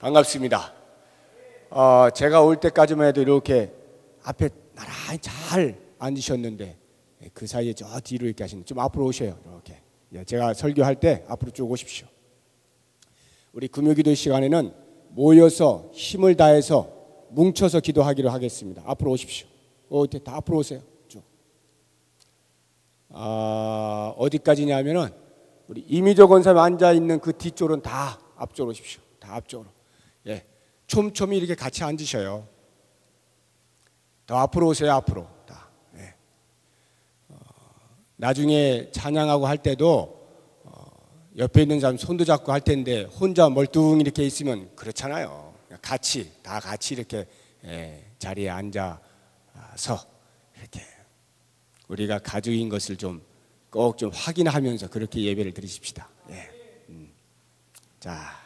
반갑습니다. 제가 올 때까지만 해도 이렇게 앞에 나란히 잘 앉으셨는데 그 사이에 저 뒤로 이렇게 하시는, 좀 앞으로 오셔요. 이렇게. 제가 설교할 때 앞으로 쭉 오십시오. 우리 금요기도 시간에는 모여서 힘을 다해서 뭉쳐서 기도하기로 하겠습니다. 앞으로 오십시오. 다 앞으로 오세요. 쭉. 어디까지냐면은 우리 이미조 권사님 앉아 있는 그 뒤쪽은 다 앞쪽으로 오십시오. 다 앞쪽으로. 촘촘히 이렇게 같이 앉으셔요. 더 앞으로 오세요. 앞으로. 다. 나중에 찬양하고 할 때도 옆에 있는 사람 손도 잡고 할 텐데 혼자 멀뚱히 이렇게 있으면 그렇잖아요. 다 같이 이렇게 자리에 앉아서 이렇게 우리가 가족인 것을 좀 꼭 좀 확인하면서 그렇게 예배를 드리십시다. 자,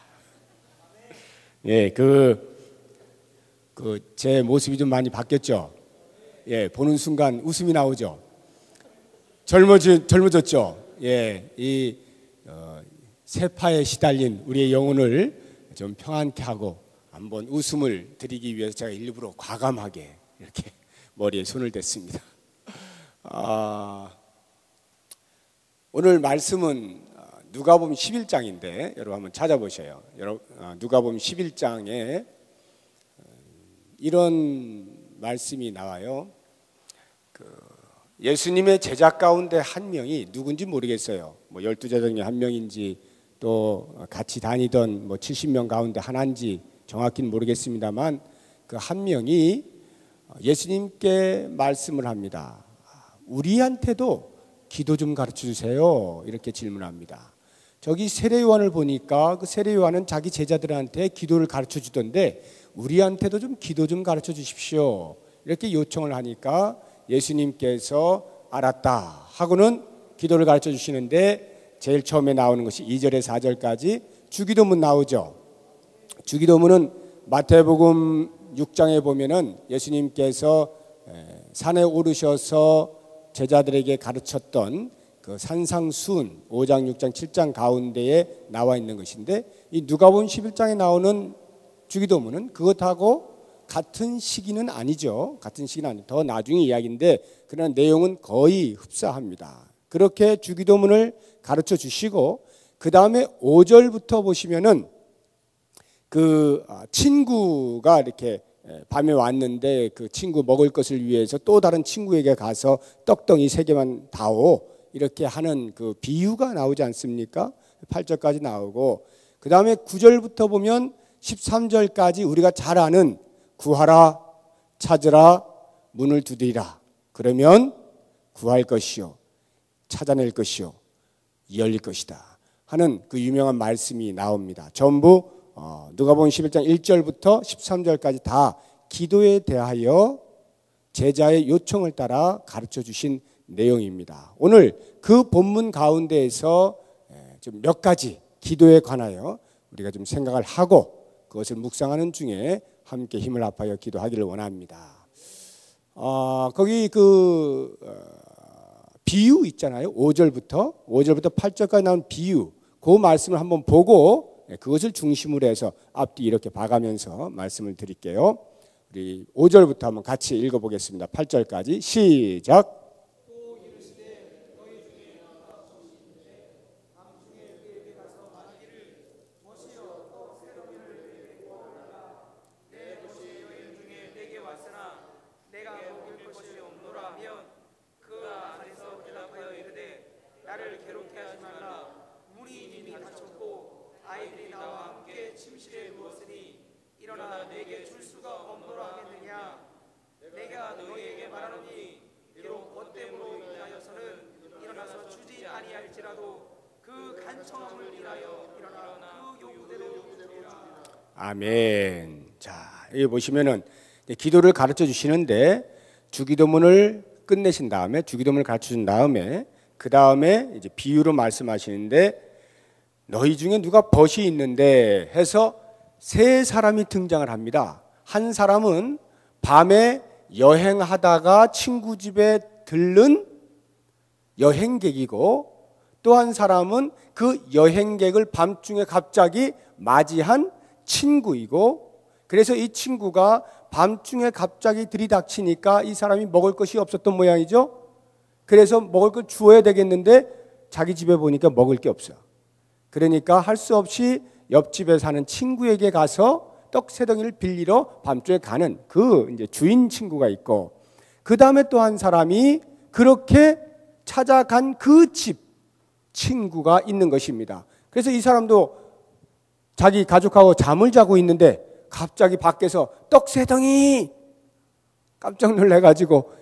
제 모습이 좀 많이 바뀌었죠. 보는 순간 웃음이 나오죠. 젊어졌죠. 이 세파에 시달린 우리의 영혼을 좀 평안케 하고 한번 웃음을 드리기 위해서 제가 일부러 과감하게 이렇게 머리에 손을 댔습니다. 오늘 말씀은 누가복음 11장인데 여러분 한번 찾아보셔요. 누가복음 11장에 이런 말씀이 나와요. 예수님의 제자 가운데 한 명이 누군지 모르겠어요. 12제자 중에 한 명인지 또 같이 다니던 70명 가운데 하나인지 정확히는 모르겠습니다만 그 한 명이 예수님께 말씀을 합니다. 우리한테도 기도 좀 가르쳐 주세요. 이렇게 질문합니다. 저기 세례요한을 보니까 그 세례요한은 자기 제자들한테 기도를 가르쳐 주던데 우리한테도 좀 기도 좀 가르쳐 주십시오. 이렇게 요청을 하니까 예수님께서 알았다 하고는 기도를 가르쳐 주시는데 제일 처음에 나오는 것이 2절에서 4절까지 주기도문 나오죠. 주기도문은 마태복음 6장에 보면은 예수님께서 산에 오르셔서 제자들에게 가르쳤던 그 산상수훈 5장, 6장, 7장 가운데에 나와 있는 것인데 이 누가복음 11장에 나오는 주기도문은 그것하고 같은 시기는 아니죠. 같은 시기는 아니죠. 더 나중의 이야기인데 그러나 내용은 거의 흡사합니다. 그렇게 주기도문을 가르쳐 주시고 그 다음에 5절부터 보시면은 그 친구가 이렇게 밤에 왔는데 그 친구 먹을 것을 위해서 또 다른 친구에게 가서 떡덩이 3개만 다오 이렇게 하는 그 비유가 나오지 않습니까? 8절까지 나오고 그 다음에 9절부터 보면 13절까지 우리가 잘 아는 구하라 찾으라 문을 두드리라 그러면 구할 것이요 찾아낼 것이요 열릴 것이다 하는 그 유명한 말씀이 나옵니다. 전부 누가복음 11장 1절부터 13절까지 다 기도에 대하여 제자의 요청을 따라 가르쳐 주신 내용입니다. 오늘 그 본문 가운데에서 좀 몇 가지 기도에 관하여 우리가 좀 생각을 하고 그것을 묵상하는 중에 함께 힘을 합하여 기도하기를 원합니다. 거기 비유 있잖아요. 5절부터 8절까지 나온 비유 그 말씀을 한번 보고 그것을 중심으로 해서 앞뒤 이렇게 봐가면서 말씀을 드릴게요. 우리 5절부터 한번 같이 읽어보겠습니다. 8절까지 시작. 아멘. 자, 여기 보시면은 기도를 가르쳐 주시는데 주기도문을 끝내신 다음에 주기도문을 가르쳐 준 다음에 그 다음에 이제 비유로 말씀하시는데 너희 중에 누가 벗이 있는데 해서 3사람이 등장을 합니다. 한 사람은 밤에 여행하다가 친구 집에 들른 여행객이고 또 한 사람은 그 여행객을 밤중에 갑자기 맞이한 친구이고, 그래서 이 친구가 밤중에 갑자기 들이닥치니까 이 사람이 먹을 것이 없었던 모양이죠. 그래서 먹을 걸 주어야 되겠는데 자기 집에 보니까 먹을 게 없어요. 그러니까 할 수 없이 옆집에 사는 친구에게 가서 떡 세 덩이를 빌리러 밤중에 가는 그 이제 주인 친구가 있고, 그 다음에 또 한 사람이 그렇게 찾아간 그 집 친구가 있는 것입니다. 그래서 이 사람도 자기 가족하고 잠을 자고 있는데 갑자기 밖에서 떡 세 덩이, 깜짝 놀래가지고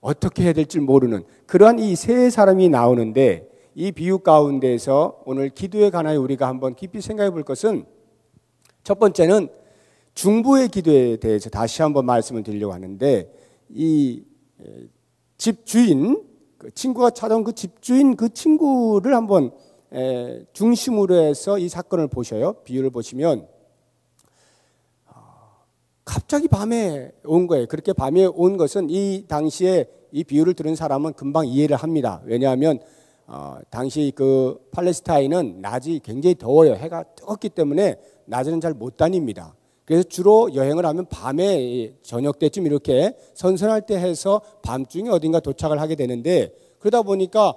어떻게 해야 될지 모르는 그러한 이 세 사람이 나오는데, 이 비유 가운데에서 오늘 기도에 관하여 우리가 한번 깊이 생각해 볼 것은, 첫 번째는 중보의 기도에 대해서 다시 한번 말씀을 드리려고 하는데, 이 집주인, 그 친구가 찾아온 그 집주인 그 친구를 한번 중심으로 해서 이 사건을 보셔요. 비유를 보시면 갑자기 밤에 온 거예요. 그렇게 밤에 온 것은 이 당시에 이 비유를 들은 사람은 금방 이해를 합니다. 왜냐하면 당시 그 팔레스타인은 낮이 굉장히 더워요. 해가 뜨겁기 때문에 낮에는 잘 못 다닙니다. 그래서 주로 여행을 하면 밤에 저녁 때쯤 이렇게 선선할 때 해서 밤중에 어딘가 도착을 하게 되는데, 그러다 보니까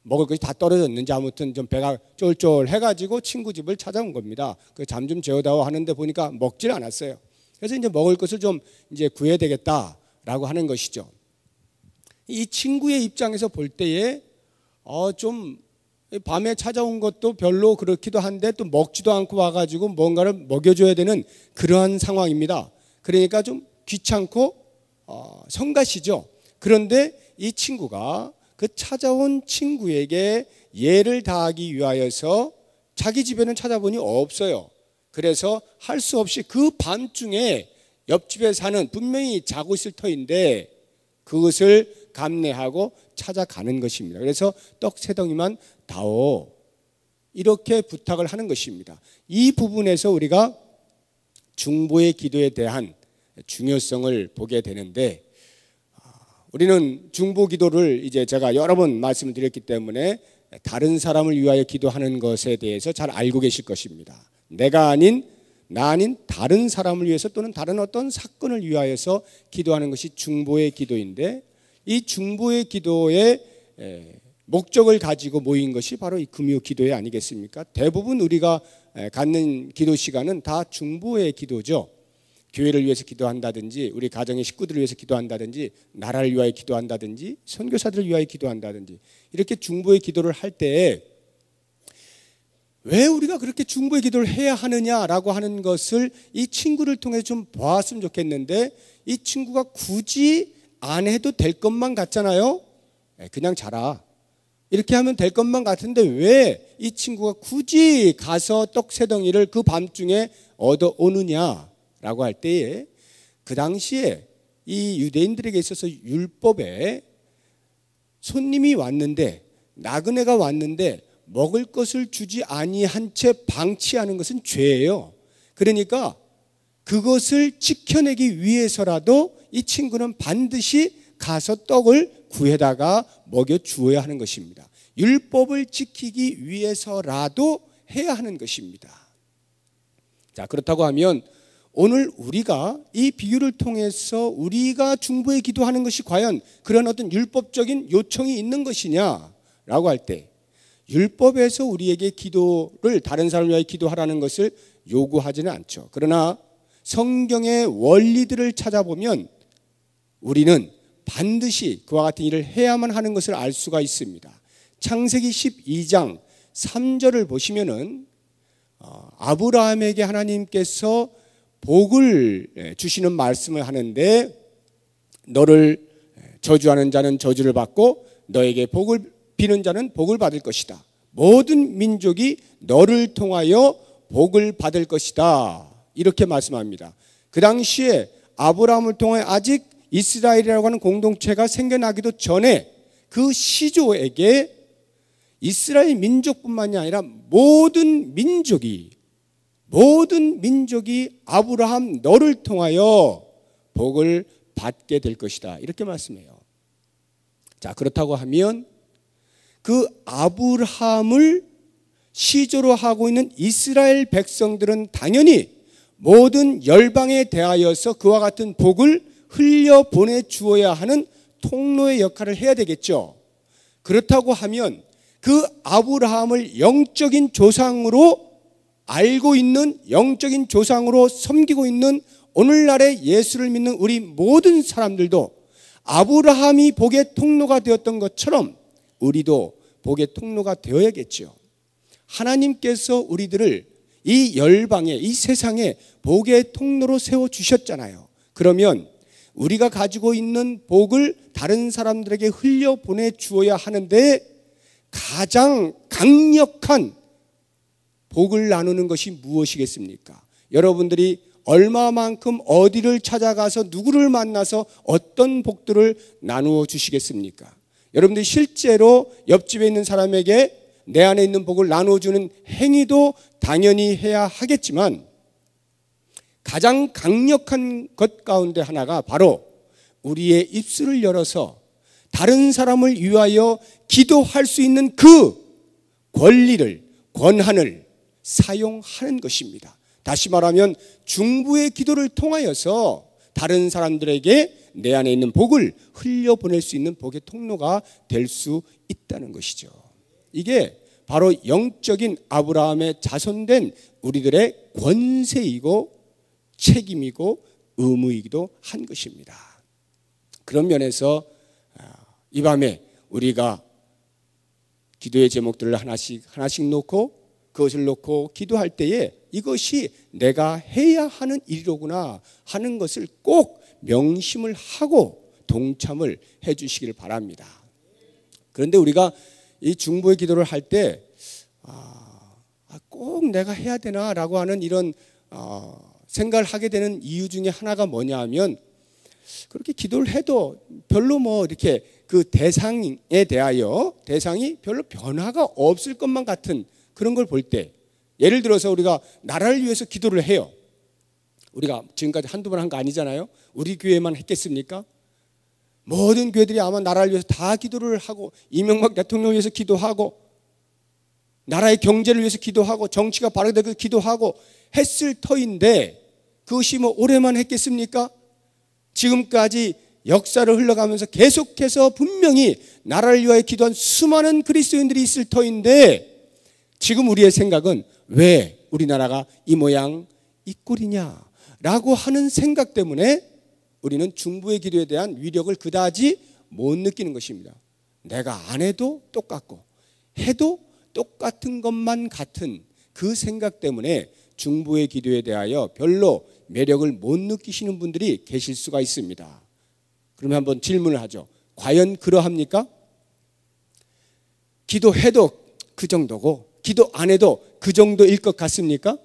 먹을 것이 다 떨어졌는지 아무튼 좀 배가 쫄쫄해가지고 친구 집을 찾아온 겁니다. 그 잠 좀 재우다오 하는데 보니까 먹질 않았어요. 그래서 이제 먹을 것을 좀 이제 구해야 되겠다라고 하는 것이죠. 이 친구의 입장에서 볼 때에 좀 밤에 찾아온 것도 별로 그렇기도 한데 또 먹지도 않고 와가지고 뭔가를 먹여줘야 되는 그러한 상황입니다. 그러니까 좀 귀찮고 성가시죠. 그런데 이 친구가 그 찾아온 친구에게 예를 다하기 위하여서 자기 집에는 찾아보니 없어요. 그래서 할 수 없이 그 밤중에 옆집에 사는, 분명히 자고 있을 터인데 그것을 감내하고 찾아가는 것입니다. 그래서 떡 세 덩이만 다오, 이렇게 부탁을 하는 것입니다. 이 부분에서 우리가 중보의 기도에 대한 중요성을 보게 되는데, 우리는 중보 기도를 이제 제가 여러 번 말씀을 드렸기 때문에 다른 사람을 위하여 기도하는 것에 대해서 잘 알고 계실 것입니다. 내가 아닌, 나 아닌 다른 사람을 위해서 또는 다른 어떤 사건을 위하여서 기도하는 것이 중보의 기도인데, 이 중보의 기도의 목적을 가지고 모인 것이 바로 이 금요 기도회 아니겠습니까? 대부분 우리가 갖는 기도 시간은 다 중보의 기도죠. 교회를 위해서 기도한다든지, 우리 가정의 식구들을 위해서 기도한다든지, 나라를 위하여 기도한다든지, 선교사들을 위하여 기도한다든지, 이렇게 중보의 기도를 할 때 왜 우리가 그렇게 중보의 기도를 해야 하느냐라고 하는 것을 이 친구를 통해 좀 보았으면 좋겠는데, 이 친구가 굳이 안 해도 될 것만 같잖아요. 그냥 자라, 이렇게 하면 될 것만 같은데 왜 이 친구가 굳이 가서 떡 세 덩이를 그 밤중에 얻어오느냐라고 할 때에, 그 당시에 이 유대인들에게 있어서 율법에 손님이 왔는데, 나그네가 왔는데 먹을 것을 주지 아니한 채 방치하는 것은 죄예요. 그러니까 그것을 지켜내기 위해서라도 이 친구는 반드시 가서 떡을 구해다가 먹여 주어야 하는 것입니다. 율법을 지키기 위해서라도 해야 하는 것입니다. 자, 그렇다고 하면 오늘 우리가 이 비유를 통해서 우리가 중보에 기도하는 것이 과연 그런 어떤 율법적인 요청이 있는 것이냐라고 할 때, 율법에서 우리에게 기도를, 다른 사람을 위하여 기도하라는 것을 요구하지는 않죠. 그러나 성경의 원리들을 찾아보면 우리는 반드시 그와 같은 일을 해야만 하는 것을 알 수가 있습니다. 창세기 12장 3절을 보시면은 아브라함에게 하나님께서 복을 주시는 말씀을 하는데, 너를 저주하는 자는 저주를 받고 너에게 복을 비는 자는 복을 받을 것이다. 모든 민족이 너를 통하여 복을 받을 것이다. 이렇게 말씀합니다. 그 당시에 아브라함을 통해 아직 이스라엘이라고 하는 공동체가 생겨나기도 전에 그 시조에게 이스라엘 민족뿐만이 아니라 모든 민족이 아브라함 너를 통하여 복을 받게 될 것이다. 이렇게 말씀해요. 자, 그렇다고 하면 그 아브라함을 시조로 하고 있는 이스라엘 백성들은 당연히 모든 열방에 대하여서 그와 같은 복을 흘려 보내주어야 하는 통로의 역할을 해야 되겠죠. 그렇다고 하면 그 아브라함을 영적인 조상으로 알고 있는, 영적인 조상으로 섬기고 있는 오늘날의 예수를 믿는 우리 모든 사람들도 아브라함이 복의 통로가 되었던 것처럼 우리도 복의 통로가 되어야겠죠. 하나님께서 우리들을 이 열방에, 이 세상에 복의 통로로 세워주셨잖아요. 그러면 우리가 가지고 있는 복을 다른 사람들에게 흘려 보내주어야 하는데 가장 강력한 복을 나누는 것이 무엇이겠습니까? 여러분들이 얼마만큼 어디를 찾아가서 누구를 만나서 어떤 복들을 나누어 주시겠습니까? 여러분들이 실제로 옆집에 있는 사람에게 내 안에 있는 복을 나누어주는 행위도 당연히 해야 하겠지만 가장 강력한 것 가운데 하나가 바로 우리의 입술을 열어서 다른 사람을 위하여 기도할 수 있는 그 권리를, 권한을 사용하는 것입니다. 다시 말하면 중보의 기도를 통하여서 다른 사람들에게 내 안에 있는 복을 흘려보낼 수 있는 복의 통로가 될 수 있다는 것이죠. 이게 바로 영적인 아브라함의 자손된 우리들의 권세이고 책임이고 의무이기도 한 것입니다. 그런 면에서 이 밤에 우리가 기도의 제목들을 하나씩 놓고 그것을 놓고 기도할 때에 이것이 내가 해야 하는 일이로구나 하는 것을 꼭 명심을 하고 동참을 해 주시길 바랍니다. 그런데 우리가 이 중보의 기도를 할 때 꼭 내가 해야 되나라고 하는 이런 생각을 하게 되는 이유 중에 하나가 뭐냐 하면 그렇게 기도를 해도 별로 뭐 이렇게 그 대상에 대하여 대상이 별로 변화가 없을 것만 같은 그런 걸 볼 때, 예를 들어서 우리가 나라를 위해서 기도를 해요. 우리가 지금까지 한두 번 한 거 아니잖아요. 우리 교회만 했겠습니까? 모든 교회들이 아마 나라를 위해서 다 기도를 하고 이명박 대통령을 위해서 기도하고 나라의 경제를 위해서 기도하고 정치가 바르게 되고 기도하고 했을 터인데 그것이 뭐 올해만 했겠습니까? 지금까지 역사를 흘러가면서 계속해서 분명히 나라를 위하여 기도한 수많은 그리스도인들이 있을 터인데 지금 우리의 생각은 왜 우리나라가 이 모양 이 꼴이냐라고 하는 생각 때문에 우리는 중보의 기도에 대한 위력을 그다지 못 느끼는 것입니다. 내가 안 해도 똑같고 해도 똑같은 것만 같은 그 생각 때문에 중보의 기도에 대하여 별로 매력을 못 느끼시는 분들이 계실 수가 있습니다. 그러면 한번 질문을 하죠. 과연 그러합니까? 기도해도 그 정도고 기도 안 해도 그 정도일 것 같습니까?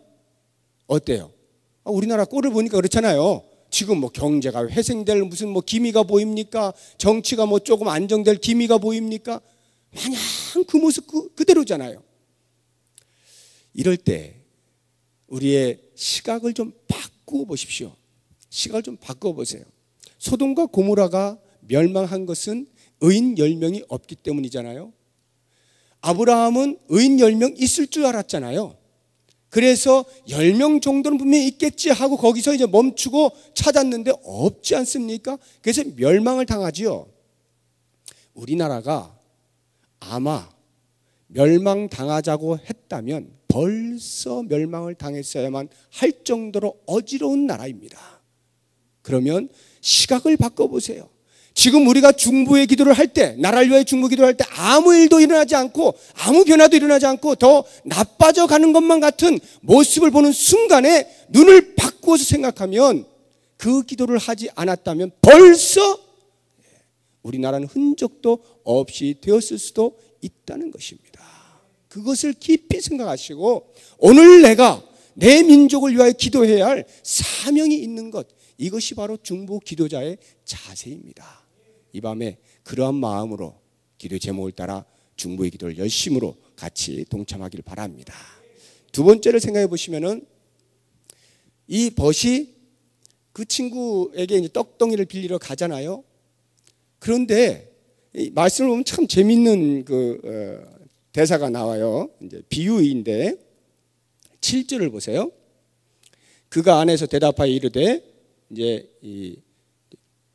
어때요? 우리나라 꼴을 보니까 그렇잖아요. 지금 뭐 경제가 회생될 무슨 뭐 기미가 보입니까? 정치가 뭐 조금 안정될 기미가 보입니까? 마냥 그 모습 그대로잖아요. 이럴 때 우리의 시각을 좀 바꾸어 보십시오. 시각을 좀 바꾸어 보세요. 소돔과 고모라가 멸망한 것은 의인 10명이 없기 때문이잖아요. 아브라함은 의인 10명 있을 줄 알았잖아요. 그래서 10명 정도는 분명히 있겠지 하고 거기서 이제 멈추고 찾았는데 없지 않습니까? 그래서 멸망을 당하지요. 우리나라가 아마 멸망당하자고 했다면 벌써 멸망을 당했어야만 할 정도로 어지러운 나라입니다. 그러면 시각을 바꿔보세요. 지금 우리가 중보의 기도를 할 때, 나라를 위하여 중보 기도를 할 때 아무 일도 일어나지 않고 아무 변화도 일어나지 않고 더 나빠져 가는 것만 같은 모습을 보는 순간에 눈을 바꾸어서 생각하면 그 기도를 하지 않았다면 벌써 우리나라는 흔적도 없이 되었을 수도 있다는 것입니다. 그것을 깊이 생각하시고 오늘 내가 내 민족을 위하여 기도해야 할 사명이 있는 것, 이것이 바로 중보 기도자의 자세입니다. 이 밤에 그러한 마음으로 기도 제목을 따라 중보의 기도를 열심으로 같이 동참하길 바랍니다. 두 번째를 생각해 보시면은 이 벗이 그 친구에게 이제 떡덩이를 빌리러 가잖아요. 그런데 이 말씀을 보면 참 재밌는 대사가 나와요. 이제 비유인데 7절을 보세요. 그가 안에서 대답하여 이르되, 이제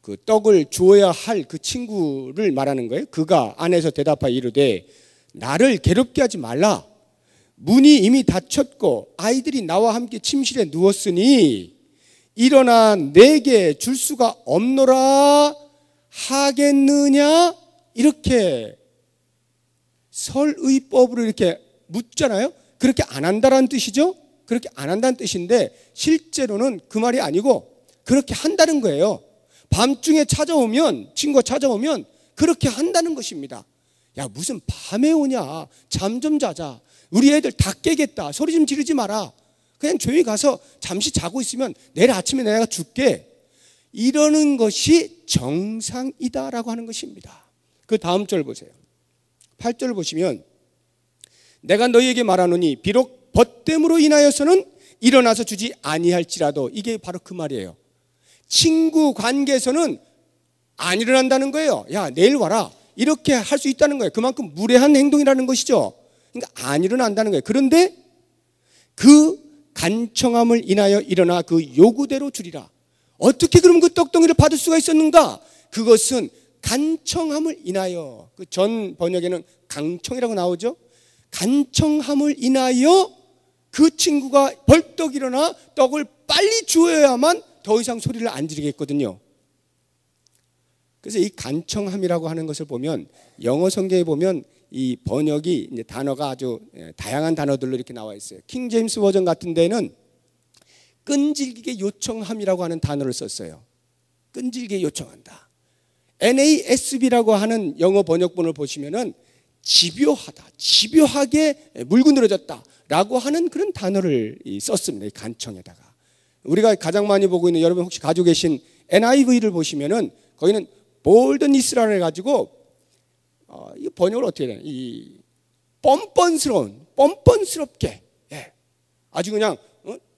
그 떡을 주어야 할 그 친구를 말하는 거예요. 그가 안에서 대답하여 이르되 나를 괴롭게 하지 말라. 문이 이미 닫혔고 아이들이 나와 함께 침실에 누웠으니 일어나 내게 줄 수가 없노라 하겠느냐? 이렇게 설의법으로 이렇게 묻잖아요. 그렇게 안 한다라는 뜻이죠. 그렇게 안 한다는 뜻인데 실제로는 그 말이 아니고 그렇게 한다는 거예요. 밤중에 찾아오면, 친구가 찾아오면 그렇게 한다는 것입니다. 야, 무슨 밤에 오냐? 잠 좀 자자. 우리 애들 다 깨겠다. 소리 좀 지르지 마라. 그냥 조용히 가서 잠시 자고 있으면 내일 아침에 내가 줄게. 이러는 것이 정상이다라고 하는 것입니다. 그 다음 절 보세요. 8절 보시면 내가 너희에게 말하노니 비록 벗됨으로 인하여서는 일어나서 주지 아니할지라도, 이게 바로 그 말이에요. 친구 관계에서는 안 일어난다는 거예요. 야, 내일 와라. 이렇게 할 수 있다는 거예요. 그만큼 무례한 행동이라는 것이죠. 그러니까 안 일어난다는 거예요. 그런데 그 간청함을 인하여 일어나 그 요구대로 주리라. 어떻게 그럼 그 떡덩이를 받을 수가 있었는가? 그것은 간청함을 인하여, 그 전 번역에는 강청이라고 나오죠. 간청함을 인하여 그 친구가 벌떡 일어나 떡을 빨리 주어야만 더 이상 소리를 안 지르겠거든요. 그래서 이 간청함이라고 하는 것을 보면 영어 성경에 보면 이 번역이 이제 단어가 아주 다양한 단어들로 이렇게 나와 있어요. 킹 제임스 버전 같은 데는 끈질기게 요청함이라고 하는 단어를 썼어요. 끈질기게 요청한다. NASB라고 하는 영어 번역본을 보시면은 집요하다, 집요하게 물고 늘어졌다 라고 하는 그런 단어를 썼습니다. 이 간청에다가. 우리가 가장 많이 보고 있는, 여러분 혹시 가지고 계신 NIV를 보시면은 거기는 볼드니스라고 해가지고 이 번역을 어떻게 해야 되나? 이 뻔뻔스럽게, 예, 아주 그냥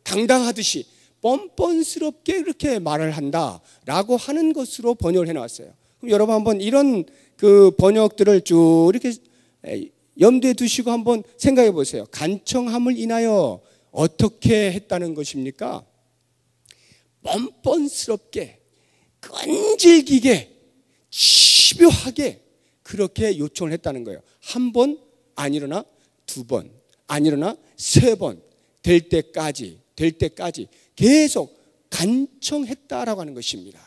당당하듯이 뻔뻔스럽게 이렇게 말을 한다라고 하는 것으로 번역을 해놨어요. 그럼 여러분 한번 이런 그 번역들을 쭉 이렇게 염두에 두시고 한번 생각해 보세요. 간청함을 인하여 어떻게 했다는 것입니까? 뻔뻔스럽게, 끈질기게, 집요하게 그렇게 요청을 했다는 거예요. 한 번 안 일어나, 두 번 안 일어나, 세 번 될 때까지 계속 간청했다라고 하는 것입니다.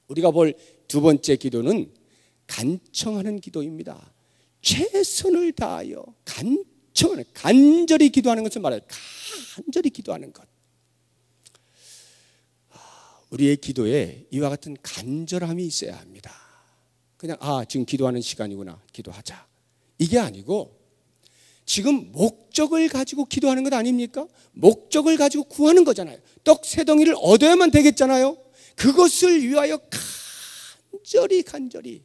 우리가 볼 두 번째 기도는 간청하는 기도입니다. 최선을 다하여 간절히 기도하는 것을 말해요. 간절히 기도하는 것. 우리의 기도에 이와 같은 간절함이 있어야 합니다. 그냥 지금 기도하는 시간이구나, 기도하자, 이게 아니고 지금 목적을 가지고 기도하는 것 아닙니까? 목적을 가지고 구하는 거잖아요. 떡 세 덩이를 얻어야만 되겠잖아요. 그것을 위하여 간절히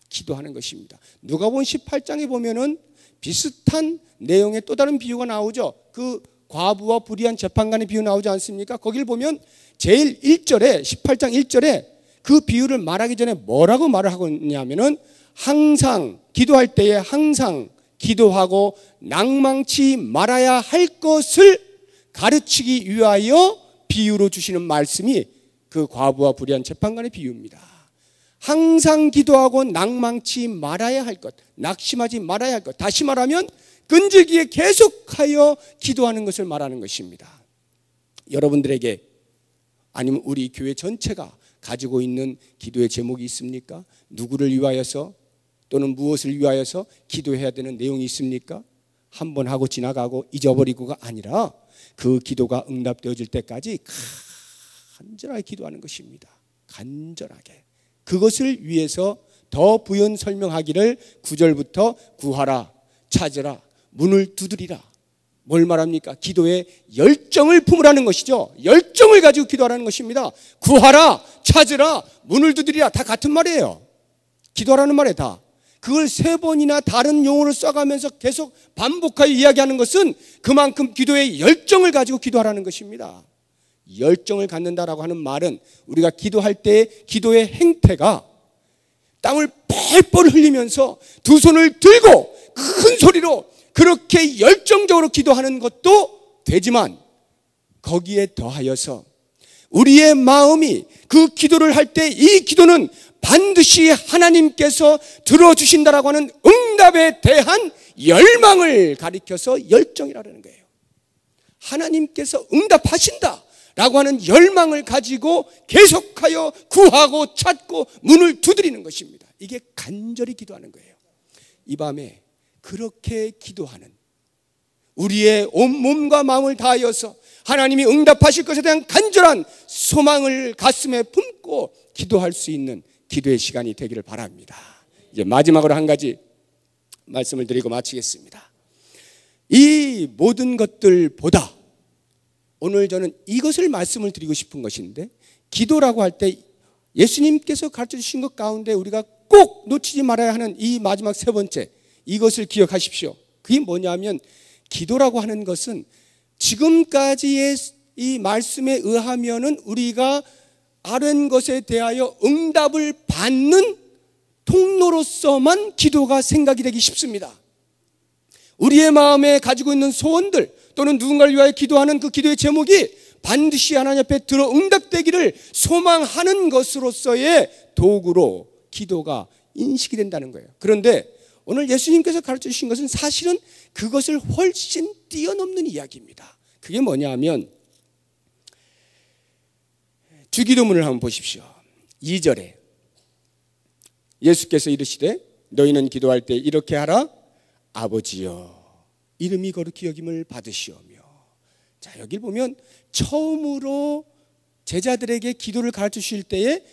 기도하는 것입니다. 누가복음 18장에 보면은 비슷한 내용의 또 다른 비유가 나오죠. 그 과부와 불의한 재판관의 비유 나오지 않습니까? 거기를 보면 제일 1절에, 18장 1절에 그 비유를 말하기 전에 뭐라고 말을 하고 있냐면은 항상 기도할 때에 항상 기도하고 낭망치 말아야 할 것을 가르치기 위하여 비유로 주시는 말씀이 그 과부와 불의한 재판관의 비유입니다. 항상 기도하고 낭망치 말아야 할 것, 낙심하지 말아야 할 것, 다시 말하면 끈질기게 계속하여 기도하는 것을 말하는 것입니다. 여러분들에게 아니면 우리 교회 전체가 가지고 있는 기도의 제목이 있습니까? 누구를 위하여서 또는 무엇을 위하여서 기도해야 되는 내용이 있습니까? 한 번 하고 지나가고 잊어버리고가 아니라 그 기도가 응답되어질 때까지 간절하게 기도하는 것입니다. 간절하게. 그것을 위해서 더 부연 설명하기를 9절부터 구하라, 찾으라, 문을 두드리라. 뭘 말합니까? 기도에 열정을 품으라는 것이죠. 열정을 가지고 기도하라는 것입니다. 구하라, 찾으라, 문을 두드리라, 다 같은 말이에요. 기도하라는 말에 다. 그걸 세 번이나 다른 용어를 써가면서 계속 반복하여 이야기하는 것은 그만큼 기도에 열정을 가지고 기도하라는 것입니다. 열정을 갖는다라고 하는 말은 우리가 기도할 때 기도의 행태가 땀을 뻘뻘 흘리면서 두 손을 들고 큰 소리로 그렇게 열정적으로 기도하는 것도 되지만 거기에 더하여서 우리의 마음이 그 기도를 할 때 이 기도는 반드시 하나님께서 들어주신다라고 하는 응답에 대한 열망을 가리켜서 열정이라는 거예요. 하나님께서 응답하신다라고 하는 열망을 가지고 계속하여 구하고 찾고 문을 두드리는 것입니다. 이게 간절히 기도하는 거예요. 이 밤에 그렇게 기도하는 우리의 온 몸과 마음을 다하여서 하나님이 응답하실 것에 대한 간절한 소망을 가슴에 품고 기도할 수 있는 기도의 시간이 되기를 바랍니다. 이제 마지막으로 한 가지 말씀을 드리고 마치겠습니다. 이 모든 것들보다 오늘 저는 이것을 말씀을 드리고 싶은 것인데, 기도라고 할 때 예수님께서 가르쳐 주신 것 가운데 우리가 꼭 놓치지 말아야 하는 이 마지막 세 번째, 이것을 기억하십시오. 그게 뭐냐면 기도라고 하는 것은 지금까지의 이 말씀에 의하면은 우리가 아는 것에 대하여 응답을 받는 통로로서만 기도가 생각이 되기 쉽습니다. 우리의 마음에 가지고 있는 소원들 또는 누군가를 위하여 기도하는 그 기도의 제목이 반드시 하나님 앞에 들어 응답되기를 소망하는 것으로서의 도구로 기도가 인식이 된다는 거예요. 그런데 오늘 예수님께서 가르쳐 주신 것은 사실은 그것을 훨씬 뛰어넘는 이야기입니다. 그게 뭐냐 하면 주기도문을 한번 보십시오. 2절에 예수께서 이르시되 너희는 기도할 때 이렇게 하라. 아버지여 이름이 거룩히 여김을 받으시오며. 자, 여기 보면 처음으로 제자들에게 기도를 가르쳐 주실 때에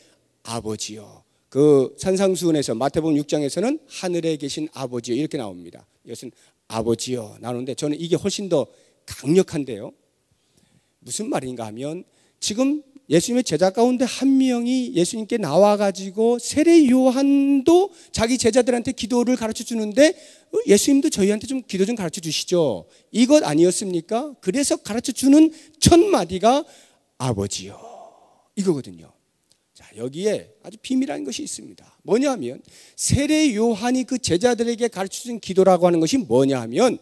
아버지여, 그 산상수훈에서 마태복음 6장에서는 하늘에 계신 아버지여 이렇게 나옵니다. 이것은 아버지여 나오는데 저는 이게 훨씬 더 강력한데요. 무슨 말인가 하면 지금 예수님의 제자 가운데 한 명이 예수님께 나와가지고 세례 요한도 자기 제자들한테 기도를 가르쳐 주는데 예수님도 저희한테 좀 기도 좀 가르쳐 주시죠. 이것 아니었습니까? 그래서 가르쳐 주는 첫 마디가 아버지요 이거거든요. 자, 여기에 아주 비밀한 것이 있습니다. 뭐냐 하면 세례 요한이 그 제자들에게 가르쳐 준 기도라고 하는 것이 뭐냐 하면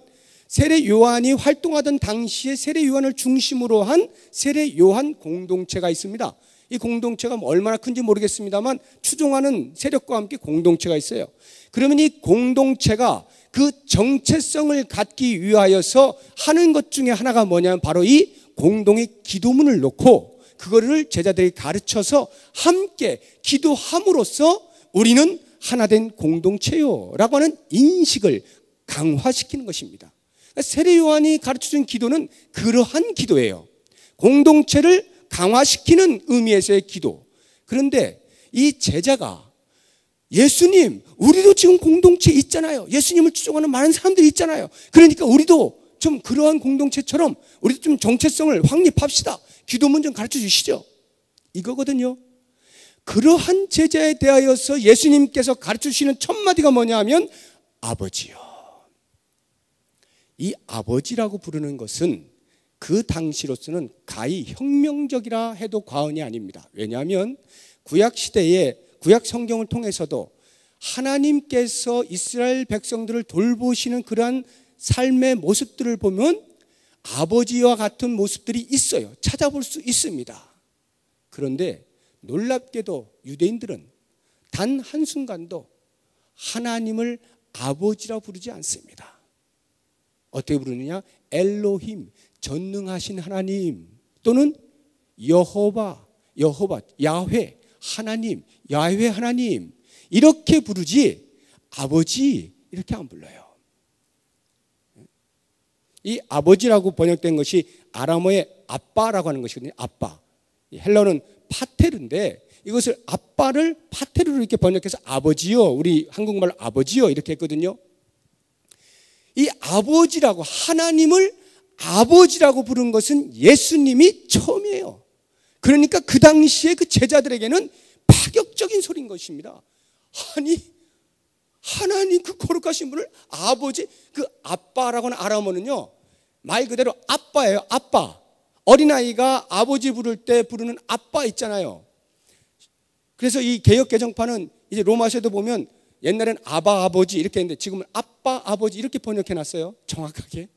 세례 요한이 활동하던 당시에 세례 요한을 중심으로 한 세례 요한 공동체가 있습니다. 이 공동체가 얼마나 큰지 모르겠습니다만 추종하는 세력과 함께 공동체가 있어요. 그러면 이 공동체가 그 정체성을 갖기 위하여서 하는 것 중에 하나가 뭐냐면 바로 이 공동의 기도문을 놓고 그거를 제자들이 가르쳐서 함께 기도함으로써 우리는 하나된 공동체요 라고 하는 인식을 강화시키는 것입니다. 세례 요한이 가르쳐준 기도는 그러한 기도예요. 공동체를 강화시키는 의미에서의 기도. 그런데 이 제자가 예수님, 우리도 지금 공동체 있잖아요. 예수님을 추종하는 많은 사람들이 있잖아요. 그러니까 우리도 좀 그러한 공동체처럼 우리도 좀 정체성을 확립합시다. 기도문 좀 가르쳐 주시죠. 이거거든요. 그러한 제자에 대하여서 예수님께서 가르쳐 주시는 첫 마디가 뭐냐 하면 아버지요. 이 아버지라고 부르는 것은 그 당시로서는 가히 혁명적이라 해도 과언이 아닙니다. 왜냐하면 구약시대에 구약 성경을 통해서도 하나님께서 이스라엘 백성들을 돌보시는 그러한 삶의 모습들을 보면 아버지와 같은 모습들이 있어요. 찾아볼 수 있습니다. 그런데 놀랍게도 유대인들은 단 한순간도 하나님을 아버지라 부르지 않습니다. 어떻게 부르느냐? 엘로힘, 전능하신 하나님 또는 여호와, 야훼 하나님, 야훼 하나님 이렇게 부르지 아버지 이렇게 안 불러요. 이 아버지라고 번역된 것이 아람어의 아빠라고 하는 것이거든요. 아빠. 헬러는 파테르인데 이것을 아빠를 파테르로 이렇게 번역해서 아버지요, 우리 한국말로 아버지요 이렇게 했거든요. 이 아버지라고, 하나님을 아버지라고 부른 것은 예수님이 처음이에요. 그러니까 그 당시에 그 제자들에게는 파격적인 소리인 것입니다. 아니, 하나님 그 거룩하신 분을 아버지, 그 아빠라고 하는 아람어는요 말 그대로 아빠예요. 아빠. 어린아이가 아버지 부를 때 부르는 아빠 있잖아요. 그래서 이 개역 개정판은 이제 로마서에도 보면 옛날엔 아바 아버지 이렇게 했는데 지금은 아빠 아버지 이렇게 번역해놨어요. 정확하게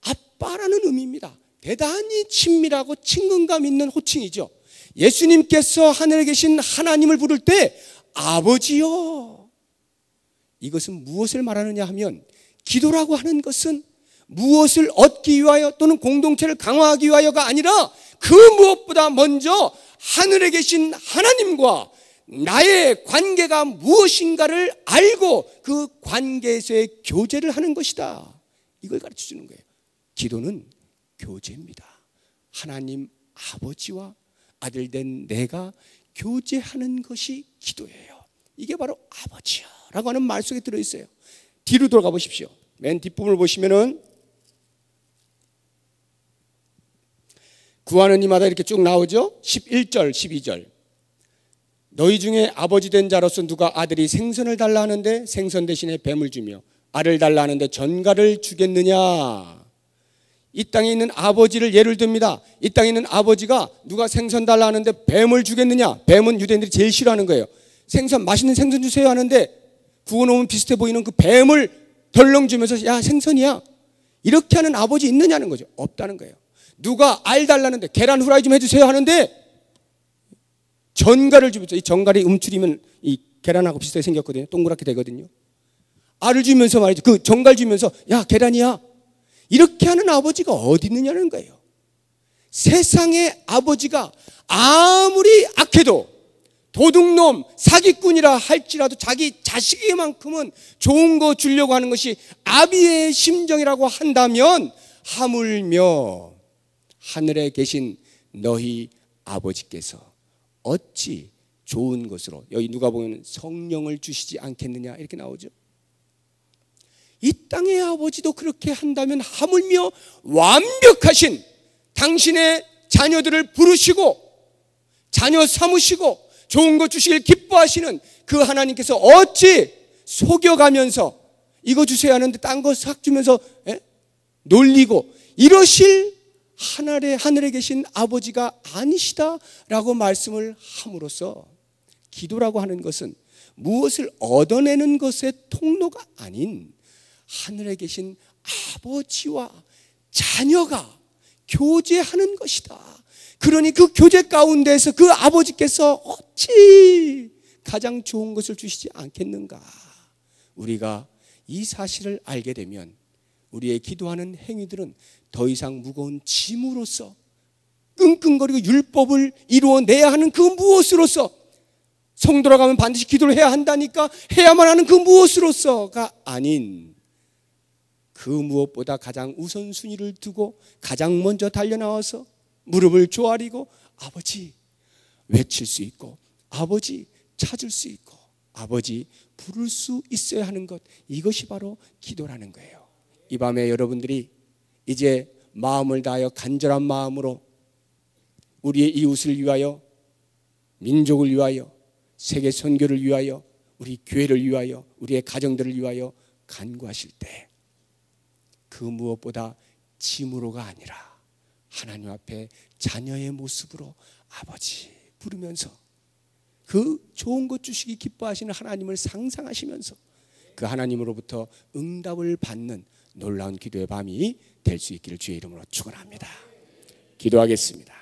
아빠라는 의미입니다. 대단히 친밀하고 친근감 있는 호칭이죠. 예수님께서 하늘에 계신 하나님을 부를 때 아버지요, 이것은 무엇을 말하느냐 하면, 기도라고 하는 것은 무엇을 얻기 위하여 또는 공동체를 강화하기 위하여가 아니라 그 무엇보다 먼저 하늘에 계신 하나님과 나의 관계가 무엇인가를 알고 그 관계에서의 교제를 하는 것이다. 이걸 가르쳐 주는 거예요. 기도는 교제입니다. 하나님 아버지와 아들 된 내가 교제하는 것이 기도예요. 이게 바로 아버지야라고 하는 말 속에 들어있어요. 뒤로 돌아가 보십시오. 맨 뒷부분을 보시면은 구하는 이마다 이렇게 쭉 나오죠. 11절 12절 너희 중에 아버지 된 자로서 누가 아들이 생선을 달라 하는데 생선 대신에 뱀을 주며 알을 달라 하는데 전갈을 주겠느냐. 이 땅에 있는 아버지를 예를 듭니다. 이 땅에 있는 아버지가 누가 생선 달라 하는데 뱀을 주겠느냐. 뱀은 유대인들이 제일 싫어하는 거예요. 생선, 맛있는 생선 주세요 하는데 구워놓으면 비슷해 보이는 그 뱀을 덜렁 주면서 야 생선이야 이렇게 하는 아버지 있느냐는 거죠. 없다는 거예요. 누가 알 달라는데 계란 후라이 좀 해주세요 하는데 전갈을 주면서, 이 전갈이 움츠리면 이 계란하고 비슷하게 생겼거든요. 동그랗게 되거든요. 알을 주면서 말이죠. 그 전갈 주면서 야 계란이야 이렇게 하는 아버지가 어디 있느냐는 거예요. 세상의 아버지가 아무리 악해도 도둑놈, 사기꾼이라 할지라도 자기 자식에만큼은 좋은 거 주려고 하는 것이 아비의 심정이라고 한다면 하물며 하늘에 계신 너희 아버지께서 어찌 좋은 것으로, 여기 누가 보면 성령을 주시지 않겠느냐 이렇게 나오죠. 이 땅의 아버지도 그렇게 한다면 하물며 완벽하신 당신의 자녀들을 부르시고 자녀 삼으시고 좋은 것 주시길 기뻐하시는 그 하나님께서 어찌 속여가면서 이거 주세요 하는데 딴 거 싹 주면서 놀리고 이러실 하늘에 계신 아버지가 아니시다라고 말씀을 함으로써 기도라고 하는 것은 무엇을 얻어내는 것의 통로가 아닌 하늘에 계신 아버지와 자녀가 교제하는 것이다. 그러니 그 교제 가운데서 그 아버지께서 어찌 가장 좋은 것을 주시지 않겠는가. 우리가 이 사실을 알게 되면 우리의 기도하는 행위들은 더 이상 무거운 짐으로써 끙끙거리고 율법을 이루어내야 하는 그 무엇으로서, 성도라 가면 반드시 기도를 해야 한다니까 해야만 하는 그 무엇으로서가 아닌 그 무엇보다 가장 우선순위를 두고 가장 먼저 달려나와서 무릎을 조아리고 아버지 외칠 수 있고 아버지 찾을 수 있고 아버지 부를 수 있어야 하는 것, 이것이 바로 기도라는 거예요. 이 밤에 여러분들이 이제 마음을 다하여 간절한 마음으로 우리의 이웃을 위하여, 민족을 위하여, 세계 선교를 위하여, 우리 교회를 위하여, 우리의 가정들을 위하여 간구하실 때 그 무엇보다 짐으로가 아니라 하나님 앞에 자녀의 모습으로 아버지 부르면서 그 좋은 것 주시기 기뻐하시는 하나님을 상상하시면서 그 하나님으로부터 응답을 받는 놀라운 기도의 밤이 될 수 있기를 주의 이름으로 축원합니다. 기도하겠습니다.